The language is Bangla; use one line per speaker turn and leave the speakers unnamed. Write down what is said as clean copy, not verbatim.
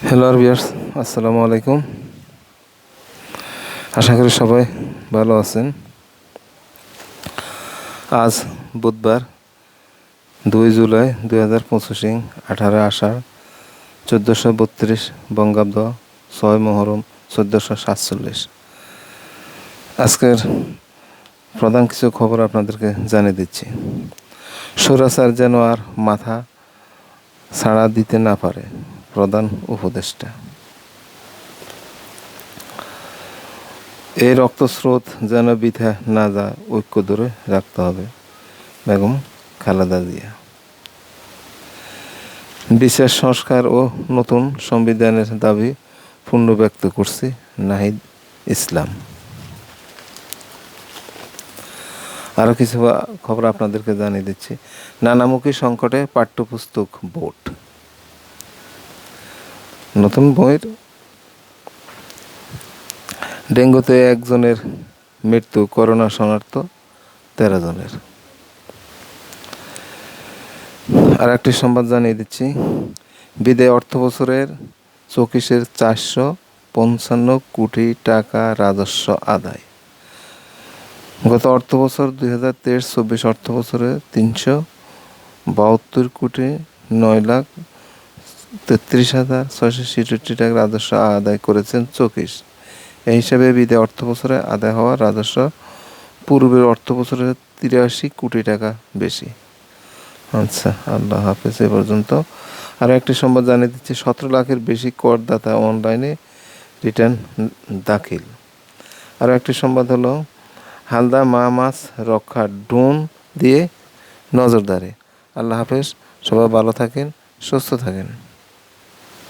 হ্যালো ভিউয়ার্স, আসসালামু আলাইকুম। আশা করি সবাই ভালো আছেন। আজ বুধবার 2 জুলাই 2025, 18 আষাঢ় 1432 বঙ্গাব্দ, 6 মুহররম 1447। আজকের প্রধান কিছু খবর আপনাদেরকে জানিয়ে দিচ্ছি। স্বৈরাচার যেন আর মাথা ছাড়া দিতে না পারে, প্রধান উপদেষ্টা। এই রক্তস্রোত যেন বৃথা না যায়, ঐক্য ধরে রাখতে হবে, বেগম খালেদা জিয়া। বিচার সংস্কার ও নতুন সংবিধানের দাবি পূর্ণ ব্যক্ত করছি, নাহিদ ইসলাম। আরও কিছু খবর আপনাদেরকে জানিয়ে দিচ্ছি। নানামুখী সংকটে পাঠ্যপুস্তক বোর্ড। নতুন বইয়ের ডেঙ্গুতে 1 জনের মৃত্যু, করোনা শনাক্ত 13 জনের। আর একটি সংবাদ জানিয়ে দিচ্ছি। বিদায় অর্থ বছরের 24-এর 455 কোটি টাকা রাজস্ব আদায়। গত অর্থ বছর 2023-24 অর্থ বছরে 372 কোটি 9,33,667 টাকা রাজস্ব আদায় করেছেন চকিস। এই হিসাবে বিদায় অর্থ বছরে আদায় হওয়া রাজস্ব পূর্বের অর্থ বছরে 83 কোটি টাকা বেশি। আচ্ছা, আল্লাহ হাফেজ। এ পর্যন্ত। আরও একটি সংবাদ জানিয়ে দিচ্ছি। 17 লাখের বেশি করদাতা অনলাইনে রিটার্ন দাখিল। আরও একটি সংবাদ হলো, হালদা মাছ রক্ষা ড্রোন দিয়ে নজরদারি। আল্লাহ হাফেজ। সবাই ভালো থাকেন, সুস্থ থাকেন।